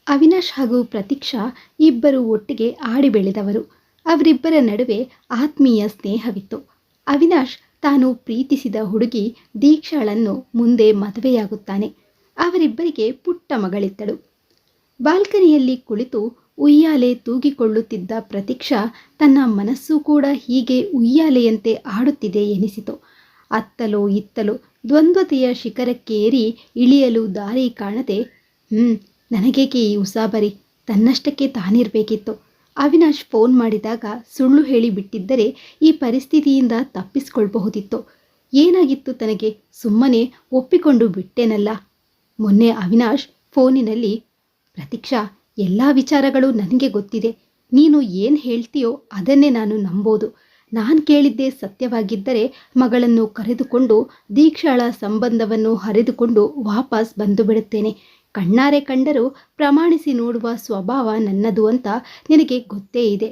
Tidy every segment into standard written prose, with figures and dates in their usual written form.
ಅವಿನಾಶ್ ಹಾಗೂ ಪ್ರತೀಕ್ಷಾ ಇಬ್ಬರು ಒಟ್ಟಿಗೆ ಆಡಿ ಬೆಳೆದವರು. ಅವರಿಬ್ಬರ ನಡುವೆ ಆತ್ಮೀಯ ಸ್ನೇಹವಿತ್ತು. ಅವಿನಾಶ್ ತಾನು ಪ್ರೀತಿಸಿದ ಹುಡುಗಿ ದೀಕ್ಷಾಳನ್ನು ಮುಂದೆ ಮದುವೆಯಾಗುತ್ತಾನೆ. ಅವರಿಬ್ಬರಿಗೆ ಪುಟ್ಟ ಮಗಳಿದ್ದಳು. ಬಾಲ್ಕನಿಯಲ್ಲಿ ಕುಳಿತು ಉಯ್ಯಾಲೆ ತೂಗಿಕೊಳ್ಳುತ್ತಿದ್ದ ಪ್ರತೀಕ್ಷಾ ತನ್ನ ಮನಸ್ಸು ಕೂಡ ಹೀಗೆ ಉಯ್ಯಾಲೆಯಂತೆ ಆಡುತ್ತಿದೆ ಎನಿಸಿತು. ಅತ್ತಲೋ ಇತ್ತಲೋ ದ್ವಂದ್ವತೆಯ ಶಿಖರಕ್ಕೇರಿ ಇಳಿಯಲು ದಾರಿ ಕಾಣದೆ ನನಗೇಕೆ ಈ ಉಸಾಬರಿ, ತನ್ನಷ್ಟಕ್ಕೆ ತಾನಿರಬೇಕಿತ್ತು. ಅವಿನಾಶ್ ಫೋನ್ ಮಾಡಿದಾಗ ಸುಳ್ಳು ಹೇಳಿ ಬಿಟ್ಟಿದ್ದರೆ ಈ ಪರಿಸ್ಥಿತಿಯಿಂದ ತಪ್ಪಿಸ್ಕೊಳ್ಬಹುದಿತ್ತು. ಏನಾಗಿತ್ತು ತನಗೆ, ಸುಮ್ಮನೆ ಒಪ್ಪಿಕೊಂಡು ಬಿಟ್ಟೇನಲ್ಲ. ಮೊನ್ನೆ ಅವಿನಾಶ್ ಫೋನಿನಲ್ಲಿ, ಪ್ರತೀಕ್ಷಾ, ಎಲ್ಲ ವಿಚಾರಗಳು ನನಗೆ ಗೊತ್ತಿದೆ. ನೀನು ಏನು ಹೇಳ್ತೀಯೋ ಅದನ್ನೇ ನಾನು ನಂಬೋದು. ನಾನು ಕೇಳಿದ್ದೇ ಸತ್ಯವಾಗಿದ್ದರೆ ಮಗಳನ್ನು ಕರೆದುಕೊಂಡು ದೀಕ್ಷಾಳ ಸಂಬಂಧವನ್ನು ಹರಿದುಕೊಂಡು ವಾಪಸ್ ಬಂದು ಬಿಡುತ್ತೇನೆ. ಕಣ್ಣಾರೆ ಕಂಡರೂ ಪ್ರಮಾಣಿಸಿ ನೋಡುವ ಸ್ವಭಾವ ನನ್ನದು ಅಂತ ನಿನಗೆ ಗೊತ್ತೇ ಇದೆ.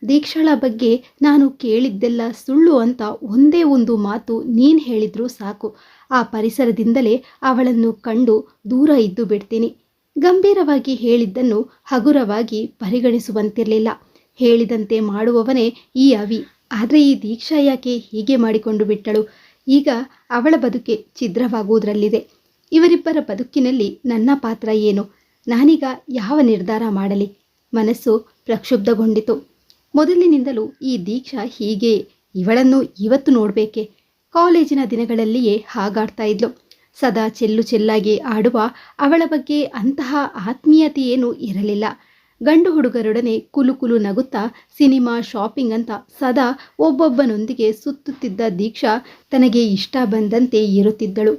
ದೀಕ್ಷಾಳ ಬಗ್ಗೆ ನಾನು ಕೇಳಿದ್ದೆಲ್ಲ ಸುಳ್ಳು ಅಂತ ಒಂದೇ ಒಂದು ಮಾತು ನೀನು ಹೇಳಿದ್ರೂ ಸಾಕು. ಆ ಪರಿಸರದಿಂದಲೇ ಅವಳನ್ನು ಕಂಡು ದೂರ ಇದ್ದು ಬಿಡ್ತೀನಿ. ಗಂಭೀರವಾಗಿ ಹೇಳಿದ್ದನ್ನು ಹಗುರವಾಗಿ ಪರಿಗಣಿಸುವಂತಿರಲಿಲ್ಲ. ಹೇಳಿದಂತೆ ಮಾಡುವವನೇ ಈ ಅವಿ. ಆದರೆ ಈ ದೀಕ್ಷಾ ಯಾಕೆ ಹೀಗೆ ಮಾಡಿಕೊಂಡು ಬಿಟ್ಟಳು? ಈಗ ಅವಳ ಬದುಕೆ ಛಿದ್ರವಾಗುವುದರಲ್ಲಿದೆ. ಇವರಿಬ್ಬರ ಬದುಕಿನಲ್ಲಿ ನನ್ನ ಪಾತ್ರ ಏನು? ನಾನೀಗ ಯಾವ ನಿರ್ಧಾರ ಮಾಡಲಿ? ಮನಸ್ಸು ಪ್ರಕ್ಷುಬ್ಧಗೊಂಡಿತು. ಮೊದಲಿನಿಂದಲೂ ಈ ದೀಕ್ಷಾ ಹೀಗೆ, ಇವಳನ್ನು ಇವತ್ತು ನೋಡಬೇಕೆ? ಕಾಲೇಜಿನ ದಿನಗಳಲ್ಲಿಯೇ ಹಾಗಾಡ್ತಾ ಇದ್ಲು. ಸದಾ ಚೆಲ್ಲು ಚೆಲ್ಲಾಗಿ ಆಡುವ ಅವಳ ಬಗ್ಗೆ ಅಂತಹ ಆತ್ಮೀಯತೆಯೇನೂ ಇರಲಿಲ್ಲ. ಗಂಡು ಹುಡುಗರೊಡನೆ ಕುಲು ನಗುತ್ತಾ ಸಿನಿಮಾ, ಶಾಪಿಂಗ್ ಅಂತ ಸದಾ ಒಬ್ಬೊಬ್ಬನೊಂದಿಗೆ ಸುತ್ತುತ್ತಿದ್ದ ದೀಕ್ಷಾ ತನಗೆ ಇಷ್ಟ ಬಂದಂತೆ ಇರುತ್ತಿದ್ದಳು.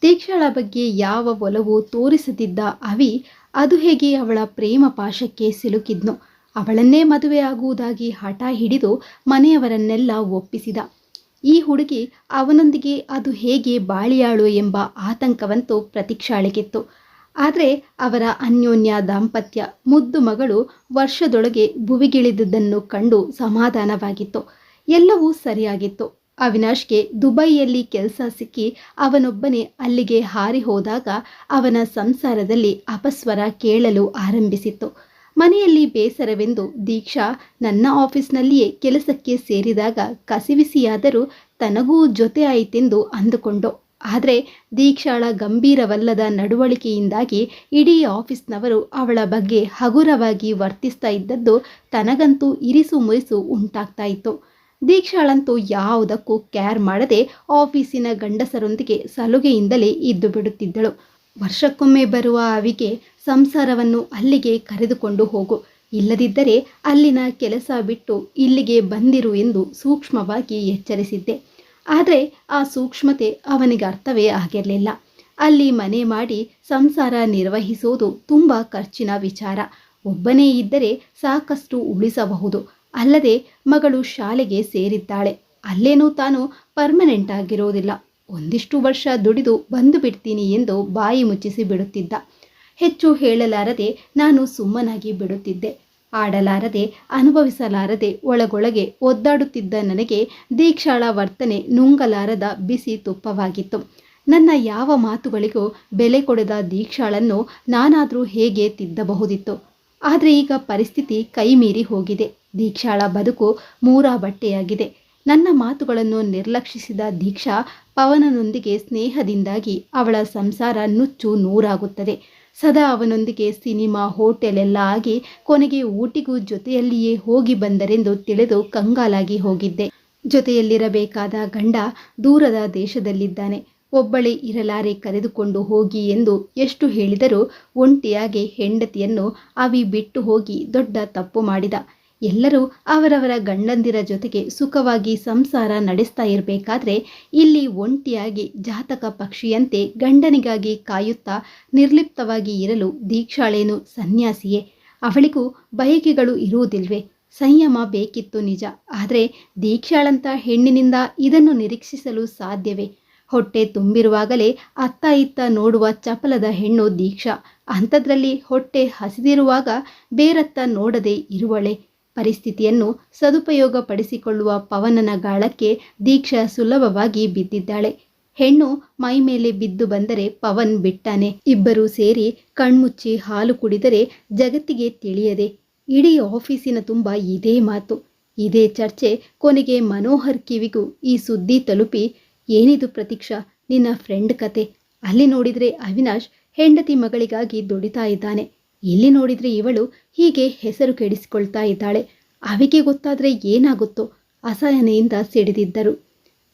ದೀಕ್ಷಾಳ ಬಗ್ಗೆ ಯಾವ ಒಲವು ತೋರಿಸದಿದ್ದ ಅವಿ ಅದು ಹೇಗೆ ಅವಳ ಪ್ರೇಮ ಪಾಶಕ್ಕೆ ಸಿಲುಕಿದ್ನೋ. ಅವಳನ್ನೇ ಮದುವೆ ಆಗುವುದಾಗಿ ಹಠ ಹಿಡಿದು ಮನೆಯವರನ್ನೆಲ್ಲ ಒಪ್ಪಿಸಿದ. ಈ ಹುಡುಗಿ ಅವನೊಂದಿಗೆ ಅದು ಹೇಗೆ ಬಾಳಿಯಾಳು ಎಂಬ ಆತಂಕವಂತೂ ಪ್ರತೀಕ್ಷಾಳಿಗಿತ್ತು. ಆದರೆ ಅವರ ಅನ್ಯೋನ್ಯ ದಾಂಪತ್ಯ, ಮುದ್ದು ಮಗಳು ವರ್ಷದೊಳಗೆ ಭುವಿಗಿಳಿದುದನ್ನು ಕಂಡು ಸಮಾಧಾನವಾಗಿತ್ತು. ಎಲ್ಲವೂ ಸರಿಯಾಗಿತ್ತು. ಅವಿನಾಶ್ಗೆ ದುಬೈಯಲ್ಲಿ ಕೆಲಸ ಸಿಕ್ಕಿ ಅವನೊಬ್ಬನೇ ಅಲ್ಲಿಗೆ ಹಾರಿ ಹೋದಾಗ ಅವನ ಸಂಸಾರದಲ್ಲಿ ಅಪಸ್ವರ ಕೇಳಲು ಆರಂಭಿಸಿತ್ತು. ಮನೆಯಲ್ಲಿ ಬೇಸರವೆಂದು ದೀಕ್ಷಾ ನನ್ನ ಆಫೀಸ್ನಲ್ಲಿಯೇ ಕೆಲಸಕ್ಕೆ ಸೇರಿದಾಗ ಕಸಿವಿಸಿಯಾದರೂ ತನಗೂ ಜೊತೆ ಆಯಿತೆಂದು ಅಂದುಕೊಂಡು. ಆದರೆ ದೀಕ್ಷಾಳ ಗಂಭೀರವಲ್ಲದ ನಡವಳಿಕೆಯಿಂದಾಗಿ ಇಡೀ ಆಫೀಸ್ನವರು ಅವಳ ಬಗ್ಗೆ ಹಗುರವಾಗಿ ವರ್ತಿಸ್ತಾ ಇದ್ದದ್ದು ತನಗಂತೂ ಇರಿಸು ಮುರಿಸು ಉಂಟಾಗ್ತಾ ಇತ್ತು. ದೀಕ್ಷಾಳಂತೂ ಯಾವುದಕ್ಕೂ ಕೇರ್ ಮಾಡದೆ ಆಫೀಸಿನ ಗಂಡಸರೊಂದಿಗೆ ಸಲುಗೆಯಿಂದಲೇ ಇದ್ದು ಬಿಡುತ್ತಿದ್ದಳು. ವರ್ಷಕ್ಕೊಮ್ಮೆ ಬರುವ ಅವಿಗೆ ಸಂಸಾರವನ್ನು ಅಲ್ಲಿಗೆ ಕರೆದುಕೊಂಡು ಹೋಗು, ಇಲ್ಲದಿದ್ದರೆ ಅಲ್ಲಿನ ಕೆಲಸ ಬಿಟ್ಟು ಇಲ್ಲಿಗೆ ಬಂದಿರು ಎಂದು ಸೂಕ್ಷ್ಮವಾಗಿ ಎಚ್ಚರಿಸಿದ್ದೆ. ಆದರೆ ಆ ಸೂಕ್ಷ್ಮತೆ ಅವನಿಗೆ ಅರ್ಥವೇ ಆಗಿರಲಿಲ್ಲ. ಅಲ್ಲಿ ಮನೆ ಮಾಡಿ ಸಂಸಾರ ನಿರ್ವಹಿಸೋದು ತುಂಬ ಖರ್ಚಿನ ವಿಚಾರ. ಒಬ್ಬನೇ ಇದ್ದರೆ ಸಾಕಷ್ಟು ಉಳಿಸಬಹುದು. ಅಲ್ಲದೆ ಮಗಳು ಶಾಲೆಗೆ ಸೇರಿದ್ದಾಳೆ. ಅಲ್ಲೇನೂ ತಾನು ಪರ್ಮನೆಂಟ್ ಆಗಿರೋದಿಲ್ಲ. ಒಂದಿಷ್ಟು ವರ್ಷ ದುಡಿದು ಬಂದು ಬಿಡ್ತೀನಿ ಎಂದು ಬಾಯಿ ಮುಚ್ಚಿಸಿ ಬಿಡುತ್ತಿದ್ದ. ಹೆಚ್ಚು ಹೇಳಲಾರದೆ ನಾನು ಸುಮ್ಮನಾಗಿ ಬಿಡುತ್ತಿದ್ದೆ. ಆಡಲಾರದೆ ಅನುಭವಿಸಲಾರದೆ ಒಳಗೊಳಗೆ ಒದ್ದಾಡುತ್ತಿದ್ದ ನನಗೆ ದೀಕ್ಷಾಳ ವರ್ತನೆ ನುಂಗಲಾರದ ಬಿಸಿ ತುಪ್ಪವಾಗಿತ್ತು. ನನ್ನ ಯಾವ ಮಾತುಗಳಿಗೂ ಬೆಲೆ ಕೊಡದ ದೀಕ್ಷಾಳನ್ನು ನಾನಾದರೂ ಹೇಗೆ ತಿದ್ದಬಹುದಿತ್ತು? ಆದರೆ ಈಗ ಪರಿಸ್ಥಿತಿ ಕೈ ಮೀರಿ ಹೋಗಿದೆ. ದೀಕ್ಷಾಳ ಬದುಕು ಮೂರಾ ಬಟ್ಟೆಯಾಗಿದೆ. ನನ್ನ ಮಾತುಗಳನ್ನು ನಿರ್ಲಕ್ಷಿಸಿದ ದೀಕ್ಷಾ ಪವನನೊಂದಿಗೆ ಸ್ನೇಹದಿಂದಾಗಿ ಅವಳ ಸಂಸಾರ ನುಚ್ಚು ನೂರಾಗುತ್ತದೆ. ಸದಾ ಅವನೊಂದಿಗೆ ಸಿನಿಮಾ, ಹೋಟೆಲ್ ಎಲ್ಲ ಆಗಿ ಕೊನೆಗೆ ಊಟಿಗೂ ಜೊತೆಯಲ್ಲಿಯೇ ಹೋಗಿ ಬಂದರೆಂದು ತಿಳಿದು ಕಂಗಾಲಾಗಿ ಹೋಗಿದ್ದೆ. ಜೊತೆಯಲ್ಲಿರಬೇಕಾದ ಗಂಡ ದೂರದ ದೇಶದಲ್ಲಿದ್ದಾನೆ. ಒಬ್ಬಳೇ ಇರಲಾರೆ, ಕರೆದುಕೊಂಡು ಹೋಗಿ ಎಂದು ಎಷ್ಟು ಹೇಳಿದರೂ ಒಂಟಿಯಾಗಿ ಹೆಂಡತಿಯನ್ನು ಅವಿ ಬಿಟ್ಟು ಹೋಗಿ ದೊಡ್ಡ ತಪ್ಪು ಮಾಡಿದ. ಎಲ್ಲರೂ ಅವರವರ ಗಂಡಂದಿರ ಜೊತೆಗೆ ಸುಖವಾಗಿ ಸಂಸಾರ ನಡೆಸ್ತಾ ಇರಬೇಕಾದ್ರೆ ಇಲ್ಲಿ ಒಂಟಿಯಾಗಿ ಜಾತಕ ಪಕ್ಷಿಯಂತೆ ಗಂಡನಿಗಾಗಿ ಕಾಯುತ್ತಾ ನಿರ್ಲಿಪ್ತವಾಗಿ ಇರಲು ದೀಕ್ಷಾಳೇನು ಸನ್ಯಾಸಿಯೇ? ಅವಳಿಗೂ ಬಯಕೆಗಳು ಇರುವುದಿಲ್ವೇ? ಸಂಯಮ ಬೇಕಿತ್ತು ನಿಜ. ಆದರೆ ದೀಕ್ಷಾಳಂಥ ಹೆಣ್ಣಿನಿಂದ ಇದನ್ನು ನಿರೀಕ್ಷಿಸಲು ಸಾಧ್ಯವೇ? ಹೊಟ್ಟೆ ತುಂಬಿರುವಾಗಲೇ ಅತ್ತ ಇತ್ತ ನೋಡುವ ಚಪಲದ ಹೆಣ್ಣು ದೀಕ್ಷಾ. ಅಂಥದ್ರಲ್ಲಿ ಹೊಟ್ಟೆ ಹಸಿದಿರುವಾಗ ಬೇರತ್ತ ನೋಡದೆ ಇರುವಳೆ. ಪರಿಸ್ಥಿತಿಯನ್ನು ಸದುಪಯೋಗಪಡಿಸಿಕೊಳ್ಳುವ ಪವನನ ಗಾಳಕ್ಕೆ ದೀಕ್ಷಾ ಸುಲಭವಾಗಿ ಬಿದ್ದಿದ್ದಾಳೆ. ಹೆಣ್ಣು ಮೈ ಮೇಲೆ ಬಿದ್ದು ಬಂದರೆ ಪವನ್ ಬಿಟ್ಟಾನೆ. ಇಬ್ಬರೂ ಸೇರಿ ಕಣ್ಮುಚ್ಚಿ ಹಾಲು ಕುಡಿದರೆ ಜಗತ್ತಿಗೆ ತಿಳಿಯದೆ. ಇಡೀ ಆಫೀಸಿನ ತುಂಬ ಇದೇ ಮಾತು, ಇದೇ ಚರ್ಚೆ. ಕೊನೆಗೆ ಮನೋಹರ್ ಕಿವಿಗೂ ಈ ಸುದ್ದಿ ತಲುಪಿ, ಏನಿದು ಪ್ರತೀಕ್ಷಾ, ನಿನ್ನ ಫ್ರೆಂಡ್ ಕತೆ? ಅಲ್ಲಿ ನೋಡಿದ್ರೆ ಅವಿನಾಶ್ ಹೆಂಡತಿ ಮಗಳಿಗಾಗಿ ದುಡಿತಾ ಇದ್ದಾನೆ, ಇಲ್ಲಿ ನೋಡಿದ್ರೆ ಇವಳು ಹೀಗೆ ಹೆಸರು ಕೆಡಿಸಿಕೊಳ್ತಾ ಇದ್ದಾಳೆ. ಅವಿಗೆ ಗೊತ್ತಾದ್ರೆ ಏನಾಗುತ್ತೋ? ಅಸಹನೆಯಿಂದ ಸಿಡಿದಿದ್ದರು.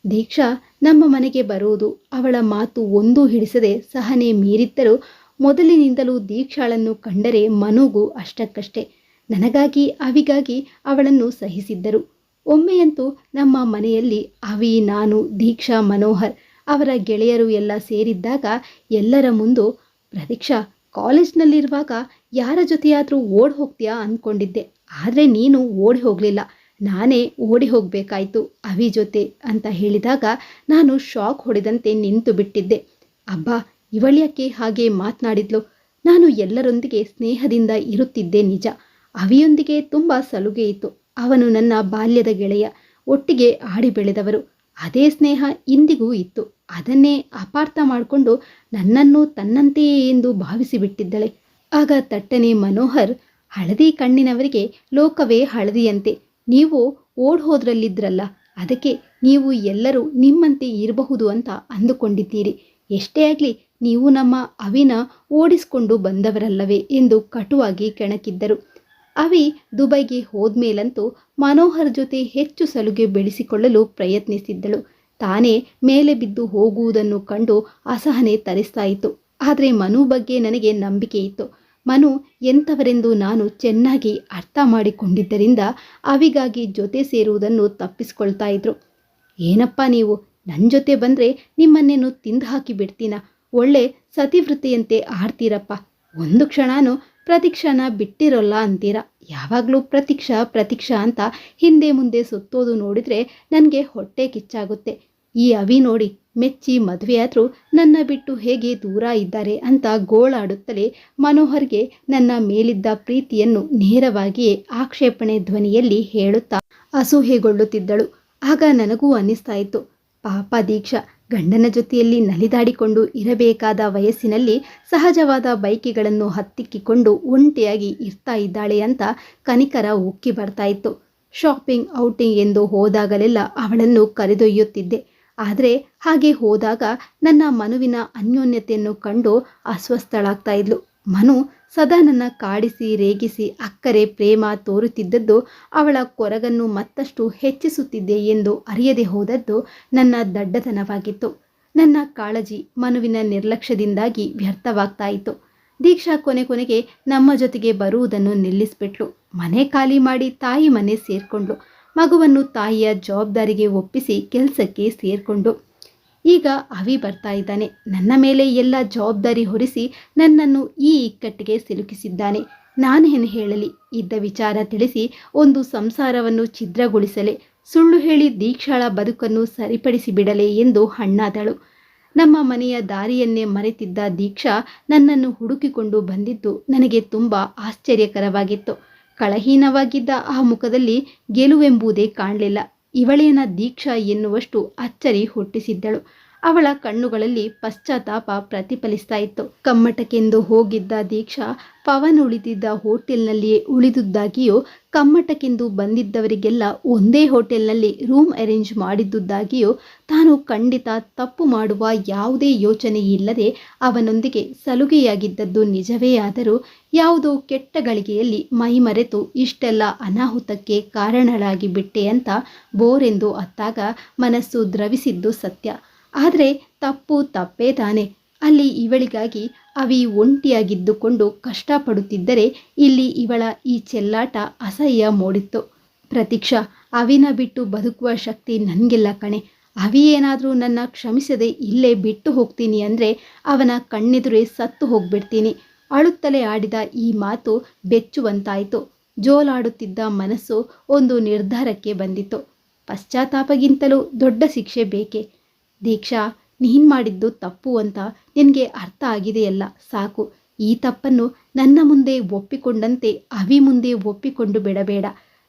ದೀಕ್ಷಾ ನಮ್ಮ ಮನೆಗೆ ಬರುವುದು ಅವಳ ಮಾತು ಒಂದೂ ಹಿಡಿಸದೆ ಸಹನೆ ಮೀರಿದ್ದರೂ ಮೊದಲಿನಿಂದಲೂ ದೀಕ್ಷಾಳನ್ನು ಕಂಡರೆ ಮನುಗೂ ಅಷ್ಟಕ್ಕಷ್ಟೇ. ನನಗಾಗಿ ಅವಿಗಾಗಿ ಅವಳನ್ನು ಸಹಿಸಿದ್ದರು. ಒಮ್ಮೆಯಂತೂ ನಮ್ಮ ಮನೆಯಲ್ಲಿ ಅವಿ, ನಾನು, ದೀಕ್ಷಾ, ಮನೋಹರ್, ಅವರ ಗೆಳೆಯರು ಎಲ್ಲ ಸೇರಿದ್ದಾಗ ಎಲ್ಲರ ಮುಂದೆ, ಪ್ರತೀಕ್ಷಾ, ಕಾಲೇಜ್ನಲ್ಲಿರುವಾಗ ಯಾರ ಜೊತೆಯಾದರೂ ಓಡಿ ಹೋಗ್ತೀಯಾ ಅಂದ್ಕೊಂಡಿದ್ದೆ, ಆದರೆ ನೀನು ಓಡಿ ಹೋಗಲಿಲ್ಲ, ನಾನೇ ಓಡಿ ಹೋಗಬೇಕಾಯ್ತು ಅವಿ ಜೊತೆ ಅಂತ ಹೇಳಿದಾಗ ನಾನು ಶಾಕ್ ಹೊಡೆದಂತೆ ನಿಂತು ಬಿಟ್ಟಿದ್ದೆ. ಅಬ್ಬಾ, ಇವಳ್ಯಾಕೆ ಹಾಗೆ ಮಾತನಾಡಿದ್ಲು? ನಾನು ಎಲ್ಲರೊಂದಿಗೆ ಸ್ನೇಹದಿಂದ ಇರುತ್ತಿದ್ದೆ ನಿಜ. ಅವಿಯೊಂದಿಗೆ ತುಂಬ ಸಲುಗೆ ಇತ್ತು. ಅವನು ನನ್ನ ಬಾಲ್ಯದ ಗೆಳೆಯ, ಒಟ್ಟಿಗೆ ಆಡಿ ಬೆಳೆದವರು. ಅದೇ ಸ್ನೇಹ ಇಂದಿಗೂ ಇತ್ತು. ಅದನ್ನೇ ಅಪಾರ್ಥ ಮಾಡಿಕೊಂಡು ನನ್ನನ್ನು ತನ್ನಂತೆಯೇ ಎಂದು ಭಾವಿಸಿಬಿಟ್ಟಿದ್ದಳೆ. ಆಗ ತಟ್ಟನೆ ಮನೋಹರ್, ಹಳದಿ ಕಣ್ಣಿನವರಿಗೆ ಲೋಕವೇ ಹಳದಿಯಂತೆ. ನೀವು ಓಡ್ ಹೋದ್ರಲ್ಲಿದ್ರಲ್ಲ, ಅದಕ್ಕೆ ನೀವು ಎಲ್ಲರೂ ನಿಮ್ಮಂತೆ ಇರಬಹುದು ಅಂತ ಅಂದುಕೊಂಡಿದ್ದೀರಿ. ಎಷ್ಟೇ ಆಗಲಿ ನೀವು ನಮ್ಮ ಅವಿನ ಓಡಿಸಿಕೊಂಡು ಬಂದವರಲ್ಲವೇ ಎಂದು ಕಟುವಾಗಿ ಕೆಣಕಿದ್ದರು. ಅವಿ ದುಬೈಗೆ ಹೋದ್ಮೇಲಂತೂ ಮನೋಹರ್ ಜೊತೆ ಹೆಚ್ಚು ಸಲುಗೆ ಬೆಳೆಸಿಕೊಳ್ಳಲು ಪ್ರಯತ್ನಿಸಿದ್ದಳು. ತಾನೇ ಮೇಲೆ ಬಿದ್ದು ಹೋಗುವುದನ್ನು ಕಂಡು ಅಸಹನೆ ತರಿಸ್ತಾ ಇತ್ತು. ಆದರೆ ಮನು ಬಗ್ಗೆ ನನಗೆ ನಂಬಿಕೆ ಇತ್ತು. ಮನು ಎಂಥವರೆಂದು ನಾನು ಚೆನ್ನಾಗಿ ಅರ್ಥ ಮಾಡಿಕೊಂಡಿದ್ದರಿಂದ ಅವಿಗಾಗಿ ಜೊತೆ ಸೇರುವುದನ್ನು ತಪ್ಪಿಸ್ಕೊಳ್ತಾ ಇದ್ರು. ಏನಪ್ಪ ನೀವು ನನ್ನ ಜೊತೆ ಬಂದರೆ ನಿಮ್ಮನ್ನೇನು ತಿಂದು ಹಾಕಿ ಬಿಡ್ತೀನ? ಒಳ್ಳೆ ಸತಿವೃತ್ತಿಯಂತೆ ಆಡ್ತೀರಪ್ಪ. ಒಂದು ಕ್ಷಣನೂ ಪ್ರತೀಕ್ಷಾನ ಬಿಟ್ಟಿರೋಲ್ಲ ಅಂತೀರ. ಯಾವಾಗಲೂ ಪ್ರತೀಕ್ಷಾ ಪ್ರತೀಕ್ಷಾ ಅಂತ ಹಿಂದೆ ಮುಂದೆ ಸುತ್ತೋದು ನೋಡಿದರೆ ನನಗೆ ಹೊಟ್ಟೆ ಕಿಚ್ಚಾಗುತ್ತೆ. ಈ ಅವಿ ನೋಡಿ ಮೆಚ್ಚಿ ಮದುವೆಯಾದರೂ ನನ್ನ ಬಿಟ್ಟು ಹೇಗೆ ದೂರ ಇದ್ದಾರೆ ಅಂತ ಗೋಳಾಡುತ್ತಲೇ ಮನೋಹರ್ಗೆ ನನ್ನ ಮೇಲಿದ್ದ ಪ್ರೀತಿಯನ್ನು ನೇರವಾಗಿಯೇ ಆಕ್ಷೇಪಣೆ ಧ್ವನಿಯಲ್ಲಿ ಹೇಳುತ್ತಾ ಅಸೂಹೆಗೊಳ್ಳುತ್ತಿದ್ದಳು. ಆಗ ನನಗೂ ಅನ್ನಿಸ್ತಾ ಇತ್ತು, ಪಾಪ ದೀಕ್ಷಾ ಗಂಡನ ಜೊತೆಯಲ್ಲಿ ನಲಿದಾಡಿಕೊಂಡು ಇರಬೇಕಾದ ವಯಸ್ಸಿನಲ್ಲಿ ಸಹಜವಾದ ಬೈಕಿಗಳನ್ನು ಹತ್ತಿಕ್ಕಿಕೊಂಡು ಒಂಟಿಯಾಗಿ ಇರ್ತಾ ಇದ್ದಾಳೆ ಅಂತ ಕನಿಕರ ಉಕ್ಕಿ ಬರ್ತಾ ಇತ್ತು. ಶಾಪಿಂಗ್, ಔಟಿಂಗ್ ಎಂದು ಹೋದಾಗಲೆಲ್ಲ ಅವಳನ್ನು ಕರೆದೊಯ್ಯುತ್ತಿದ್ದೆ. ಆದರೆ ಹಾಗೆ ಹೋದಾಗ ನನ್ನ ಮನುವಿನ ಅನ್ಯೋನ್ಯತೆಯನ್ನು ಕಂಡು ಅಸ್ವಸ್ಥಳಾಗ್ತಾ ಇದ್ಲು. ಮನು ಸದಾ ನನ್ನ ಕಾಡಿಸಿ ರೇಗಿಸಿ ಅಕ್ಕರೆ ಪ್ರೇಮ ತೋರುತ್ತಿದ್ದದ್ದು ಅವಳ ಕೊರಗನ್ನು ಮತ್ತಷ್ಟು ಹೆಚ್ಚಿಸುತ್ತಿದ್ದೆ ಎಂದು ಅರಿಯದೆ ಹೋದದ್ದು ನನ್ನ ದಡ್ಡತನವಾಗಿತ್ತು. ನನ್ನ ಕಾಳಜಿ ಮನುವಿನ ನಿರ್ಲಕ್ಷ್ಯದಿಂದಾಗಿ ವ್ಯರ್ಥವಾಗ್ತಾ ಇತ್ತು. ದೀಕ್ಷಾ ಕೊನೆಗೆ ನಮ್ಮ ಜೊತೆಗೆ ಬರುವುದನ್ನು ನಿಲ್ಲಿಸ್ಬಿಟ್ಲು. ಮನೆ ಖಾಲಿ ಮಾಡಿ ತಾಯಿ ಮನೆ ಸೇರ್ಕೊಂಡ್ಳು. ಮಗುವನ್ನು ತಾಯಿಯ ಜವಾಬ್ದಾರಿಗೆ ಒಪ್ಪಿಸಿ ಕೆಲಸಕ್ಕೆ ಸೇರ್ಕೊಂಡು ಈಗ ಅವಿ ಬರ್ತಾ ಇದ್ದಾನೆ. ನನ್ನ ಮೇಲೆ ಎಲ್ಲ ಜವಾಬ್ದಾರಿ ಹೊರಿಸಿ ನನ್ನನ್ನು ಈ ಇಕ್ಕಟ್ಟಿಗೆ ಸಿಲುಕಿಸಿದ್ದಾನೆ. ನಾನೇನು ಹೇಳಲಿ? ಇದ್ದ ವಿಚಾರ ತಿಳಿಸಿ ಒಂದು ಸಂಸಾರವನ್ನು ಛಿದ್ರಗೊಳಿಸಲೇ, ಸುಳ್ಳು ಹೇಳಿ ದೀಕ್ಷಾಳ ಬದುಕನ್ನು ಸರಿಪಡಿಸಿ ಬಿಡಲೇ ಎಂದು ಹಣ್ಣಾದಳು. ನಮ್ಮ ಮನೆಯ ದಾರಿಯನ್ನೇ ಮರೆತಿದ್ದ ದೀಕ್ಷಾ ನನ್ನನ್ನು ಹುಡುಕಿಕೊಂಡು ಬಂದಿದ್ದು ನನಗೆ ತುಂಬ ಆಶ್ಚರ್ಯಕರವಾಗಿತ್ತು. ಕಳಹೀನವಾಗಿದ್ದ ಆ ಮುಖದಲ್ಲಿ ಗೆಲುವೆಂಬುದೇ ಕಾಣಲಿಲ್ಲ. ಇವಳೇನ ದೀಕ್ಷಾ ಎನ್ನುವಷ್ಟು ಅಚ್ಚರಿ ಹುಟ್ಟಿಸಿದ್ದಳು. ಅವಳ ಕಣ್ಣುಗಳಲ್ಲಿ ಪಶ್ಚಾತ್ತಾಪ ಪ್ರತಿಫಲಿಸ್ತಾ ಇತ್ತು. ಕಮ್ಮಟಕ್ಕೆಂದು ಹೋಗಿದ್ದ ದೀಕ್ಷಾ ಪವನ್ ಉಳಿದಿದ್ದ ಹೋಟೆಲ್ನಲ್ಲಿಯೇ ಉಳಿದುದಾಗಿಯೂ, ಕಮ್ಮಟಕ್ಕೆಂದು ಬಂದಿದ್ದವರಿಗೆಲ್ಲ ಒಂದೇ ಹೋಟೆಲ್ನಲ್ಲಿ ರೂಮ್ ಅರೇಂಜ್ ಮಾಡಿದ್ದುದಾಗಿಯೂ, ತಾನು ಖಂಡಿತ ತಪ್ಪು ಮಾಡುವ ಯಾವುದೇ ಯೋಚನೆ ಇಲ್ಲದೆ ಅವನೊಂದಿಗೆ ಸಲುಗೆಯಾಗಿದ್ದದ್ದು ನಿಜವೇ. ಆದರೂ ಯಾವುದೋ ಕೆಟ್ಟ ಗಳಿಗೆಯಲ್ಲಿ ಮೈಮರೆತು ಇಷ್ಟೆಲ್ಲ ಅನಾಹುತಕ್ಕೆ ಕಾರಣಳಾಗಿ ಬಿಟ್ಟೆ ಅಂತ ಬೋರೆಂದು ಅತ್ತಾಗ ಮನಸ್ಸು ದ್ರವಿಸಿದ್ದು ಸತ್ಯ. ಆದರೆ ತಪ್ಪು ತಪ್ಪೇ ತಾನೆ. ಅಲ್ಲಿ ಇವಳಿಗಾಗಿ ಅವಿ ಒಂಟಿಯಾಗಿದ್ದುಕೊಂಡು ಕಷ್ಟಪಡುತ್ತಿದ್ದರೆ ಇಲ್ಲಿ ಇವಳ ಈ ಚೆಲ್ಲಾಟ ಅಸಹ್ಯ ಮೂಡಿತ್ತು. ಪ್ರತೀಕ್ಷಾ, ಅವಿನ ಬಿಟ್ಟು ಬದುಕುವ ಶಕ್ತಿ ನನಗಿಲ್ಲ ಕಣೆ. ಅವಿ ಏನಾದರೂ ನನ್ನ ಕ್ಷಮಿಸದೆ ಇಲ್ಲೇ ಬಿಟ್ಟು ಹೋಗ್ತೀನಿ ಅಂದರೆ ಅವನ ಕಣ್ಣೆದುರೇ ಸತ್ತು ಹೋಗ್ಬಿಡ್ತೀನಿ. ಅಳುತ್ತಲೇ ಆಡಿದ ಈ ಮಾತು ಬೆಚ್ಚುವಂತಾಯಿತು. ಜೋಲಾಡುತ್ತಿದ್ದ ಮನಸ್ಸು ಒಂದು ನಿರ್ಧಾರಕ್ಕೆ ಬಂದಿತ್ತು. ಪಶ್ಚಾತ್ತಾಪಗಿಂತಲೂ ದೊಡ್ಡ ಶಿಕ್ಷೆ ಬೇಕೆ? ದೀಕ್ಷಾ, ನೀನು ಮಾಡಿದ್ದು ತಪ್ಪು ಅಂತ ನಿನಗೆ ಅರ್ಥ ಆಗಿದೆಯಲ್ಲ, ಸಾಕು. ಈ ತಪ್ಪನ್ನು ನನ್ನ ಮುಂದೆ ಒಪ್ಪಿಕೊಂಡಂತೆ ಅವಿ ಮುಂದೆ ಒಪ್ಪಿಕೊಂಡು ಬಿಡಬೇಡ.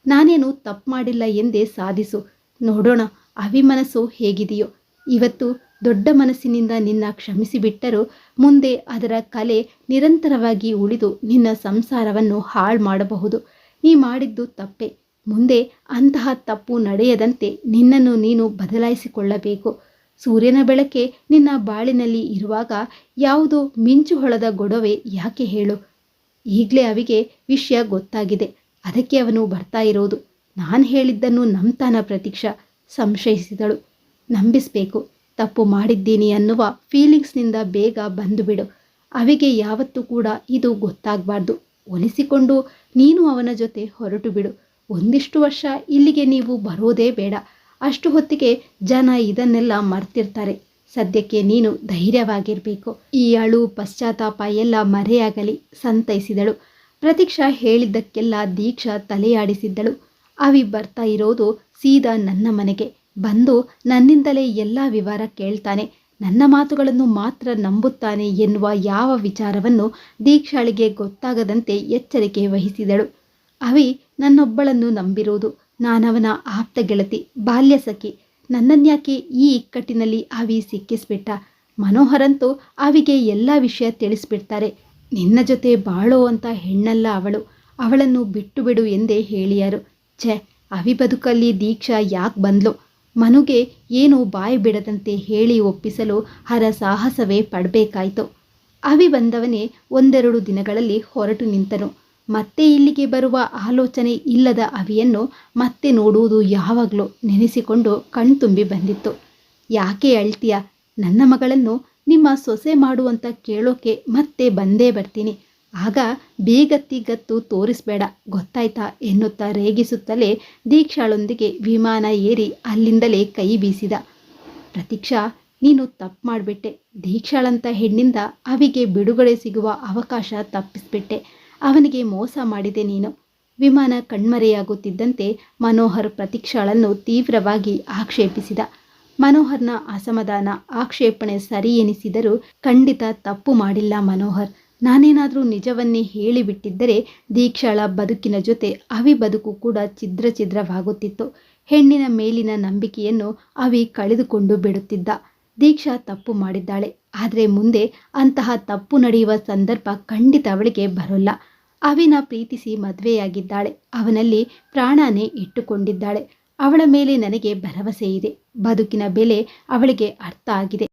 ನಾನೇನು ತಪ್ಪು ಮಾಡಿಲ್ಲ ಎಂದೇ ಸಾಧಿಸು. ನೋಡೋಣ ಅವಿ ಮನಸ್ಸು ಹೇಗಿದೆಯೋ. ಇವತ್ತು ದೊಡ್ಡ ಮನಸ್ಸಿನಿಂದ ನಿನ್ನ ಕ್ಷಮಿಸಿಬಿಟ್ಟರೂ ಮುಂದೆ ಅದರ ಕಲೆ ನಿರಂತರವಾಗಿ ಉಳಿದು ನಿನ್ನ ಸಂಸಾರವನ್ನು ಹಾಳು ಮಾಡಬಹುದು. ನೀ ಮಾಡಿದ್ದು ತಪ್ಪೆ. ಮುಂದೆ ಅಂತಹ ತಪ್ಪು ನಡೆಯದಂತೆ ನಿನ್ನನ್ನು ನೀನು ಬದಲಾಯಿಸಿಕೊಳ್ಳಬೇಕು. ಸೂರ್ಯನ ಬೆಳಕೆ ನಿನ್ನ ಬಾಳಿನಲ್ಲಿ ಇರುವಾಗ ಯಾವುದೋ ಮಿಂಚು ಹೊಳದ ಗೊಡವೆ ಯಾಕೆ ಹೇಳು? ಈಗಲೇ ಅವಿಗೆ ವಿಷಯ ಗೊತ್ತಾಗಿದೆ. ಅದಕ್ಕೆ ಅವನು ಬರ್ತಾ ಇರೋದು. ನಾನು ಹೇಳಿದ್ದನ್ನು ನಂಬ್ತಾನ ಪ್ರತೀಕ್ಷಾ? ಸಂಶಯಿಸಿದಳು. ನಂಬಿಸಬೇಕು. ತಪ್ಪು ಮಾಡಿದ್ದೀನಿ ಅನ್ನುವ ಫೀಲಿಂಗ್ಸ್ನಿಂದ ಬೇಗ ಬಂದು ಬಿಡು. ಅವಿಗೆ ಯಾವತ್ತೂ ಕೂಡ ಇದು ಗೊತ್ತಾಗಬಾರ್ದು. ಒಲಿಸಿಕೊಂಡು ನೀನು ಅವನ ಜೊತೆ ಹೊರಟು ಬಿಡು. ಒಂದಿಷ್ಟು ವರ್ಷ ಇಲ್ಲಿಗೆ ನೀವು ಬರೋದೇ ಬೇಡ. ಅಷ್ಟು ಹೊತ್ತಿಗೆ ಜನ ಇದನ್ನೆಲ್ಲ ಮರ್ತಿರ್ತಾರೆ. ಸದ್ಯಕ್ಕೆ ನೀನು ಧೈರ್ಯವಾಗಿರಬೇಕು. ಈ ಅಳು ಪಶ್ಚಾತ್ತಾಪ ಎಲ್ಲ ಮರೆಯಾಗಲಿ ಸಂತೈಸಿದಳು. ಪ್ರತೀಕ್ಷಾ ಹೇಳಿದ್ದಕ್ಕೆಲ್ಲ ದೀಕ್ಷಾ ತಲೆಯಾಡಿಸಿದ್ದಳು. ಅವಿ ಬರ್ತಾ ಇರೋದು ಸೀದಾ ನನ್ನ ಮನೆಗೆ ಬಂದು ನನ್ನಿಂದಲೇ ಎಲ್ಲ ವಿವರ ಕೇಳ್ತಾನೆ, ನನ್ನ ಮಾತುಗಳನ್ನು ಮಾತ್ರ ನಂಬುತ್ತಾನೆ ಎನ್ನುವ ಯಾವ ವಿಚಾರವನ್ನು ದೀಕ್ಷಾಳಿಗೆ ಗೊತ್ತಾಗದಂತೆ ಎಚ್ಚರಿಕೆ ವಹಿಸಿದಳು. ಅವಿ ನನ್ನೊಬ್ಬಳನ್ನು ನಂಬಿರುವುದು. ನಾನವನ ಆಪ್ತ ಗೆಳತಿ, ಬಾಲ್ಯ ಸಖಿ. ನನ್ನನ್ಯಾಕೆ ಈ ಇಕ್ಕಟ್ಟಿನಲ್ಲಿ ಅವಿ ಸಿಕ್ಕಿಸ್ಬಿಟ್ಟ? ಮನೋಹರಂತೂ ಅವಿಗೆ ಎಲ್ಲ ವಿಷಯ ತಿಳಿಸ್ಬಿಡ್ತಾರೆ. ನಿನ್ನ ಜೊತೆ ಬಾಳೋ ಅಂತ ಹೆಣ್ಣಲ್ಲ ಅವಳು. ಅವಳನ್ನು ಬಿಟ್ಟು ಬಿಡು ಎಂದೇ ಹೇಳಿಯಾರು. ಛೆ, ಅವಿ ಬದುಕಲ್ಲಿ ದೀಕ್ಷಾ ಯಾಕೆ ಬಂದ್ಲು? ಮನುಗೆ ಏನೂ ಬಾಯಿ ಬಿಡದಂತೆ ಹೇಳಿ ಒಪ್ಪಿಸಲು ಹರಸಾಹಸವೇ ಪಡಬೇಕಾಯಿತು. ಅವಿ ಬಂದವನೇ ಒಂದೆರಡು ದಿನಗಳಲ್ಲಿ ಹೊರಟು ನಿಂತನು. ಮತ್ತೆ ಇಲ್ಲಿಗೆ ಬರುವ ಆಲೋಚನೆ ಇಲ್ಲದ ಅವಿಯನ್ನು ಮತ್ತೆ ನೋಡುವುದು ಯಾವಾಗಲೂ ನೆನೆಸಿಕೊಂಡು ಕಣ್ತುಂಬಿ ಬಂದಿತ್ತು. ಯಾಕೆ ಅಳ್ತೀಯ? ನನ್ನ ಮಗಳನ್ನು ನಿಮ್ಮ ಸೊಸೆ ಮಾಡುವಂತ ಕೇಳೋಕೆ ಮತ್ತೆ ಬಂದೇ ಬರ್ತೀನಿ. ಆಗ ಬೇಗತ್ತಿಗತ್ತು ತೋರಿಸ್ಬೇಡ, ಗೊತ್ತಾಯ್ತಾ ಎನ್ನುತ್ತಾ ರೇಗಿಸುತ್ತಲೇ ದೀಕ್ಷಾಳೊಂದಿಗೆ ವಿಮಾನ ಏರಿ ಅಲ್ಲಿಂದಲೇ ಕೈ ಬೀಸಿದ. ಪ್ರತೀಕ್ಷಾ, ನೀನು ತಪ್ಪು ಮಾಡಿಬಿಟ್ಟೆ. ದೀಕ್ಷಾಳಂತ ಹೆಣ್ಣಿಂದ ಅವಿಗೆ ಬಿಡುಗಡೆ ಸಿಗುವ ಅವಕಾಶ ತಪ್ಪಿಸ್ಬಿಟ್ಟೆ. ಅವನಿಗೆ ಮೋಸ ಮಾಡಿದೆ ನೀನು. ವಿಮಾನ ಕಣ್ಮರೆಯಾಗುತ್ತಿದ್ದಂತೆ ಮನೋಹರ್ ಪ್ರತೀಕ್ಷಾಳನ್ನು ತೀವ್ರವಾಗಿ ಆಕ್ಷೇಪಿಸಿದ. ಮನೋಹರ್ನ ಅಸಮಾಧಾನ, ಆಕ್ಷೇಪಣೆ ಸರಿ ಎನಿಸಿದರೂ ಖಂಡಿತ ತಪ್ಪು ಮಾಡಿಲ್ಲ ಮನೋಹರ್. ನಾನೇನಾದರೂ ನಿಜವನ್ನೇ ಹೇಳಿಬಿಟ್ಟಿದ್ದರೆ ದೀಕ್ಷಾಳ ಬದುಕಿನ ಜೊತೆ ಅವಿ ಬದುಕು ಕೂಡ ಛಿದ್ರ ಛಿದ್ರವಾಗುತ್ತಿತ್ತು. ಹೆಣ್ಣಿನ ಮೇಲಿನ ನಂಬಿಕೆಯನ್ನು ಅವಿ ಕಳೆದುಕೊಂಡು ಬಿಡುತ್ತಿದ್ದ. ದೀಕ್ಷಾ ತಪ್ಪು ಮಾಡಿದ್ದಾಳೆ. ಆದರೆ ಮುಂದೆ ಅಂತಹ ತಪ್ಪು ನಡೆಯುವ ಸಂದರ್ಭ ಖಂಡಿತ ಅವಳಿಗೆ ಬರೋಲ್ಲ. ಅವಿನ ಪ್ರೀತಿಸಿ ಮದುವೆಯಾಗಿದ್ದಾಳೆ. ಅವನಲ್ಲಿ ಪ್ರಾಣನೇ ಇಟ್ಟುಕೊಂಡಿದ್ದಾಳೆ. ಅವಳ ಮೇಲೆ ನನಗೆ ಭರವಸೆ ಇದೆ. ಬದುಕಿನ ಬೆಲೆ ಅವಳಿಗೆ ಅರ್ಥ ಆಗಿದೆ.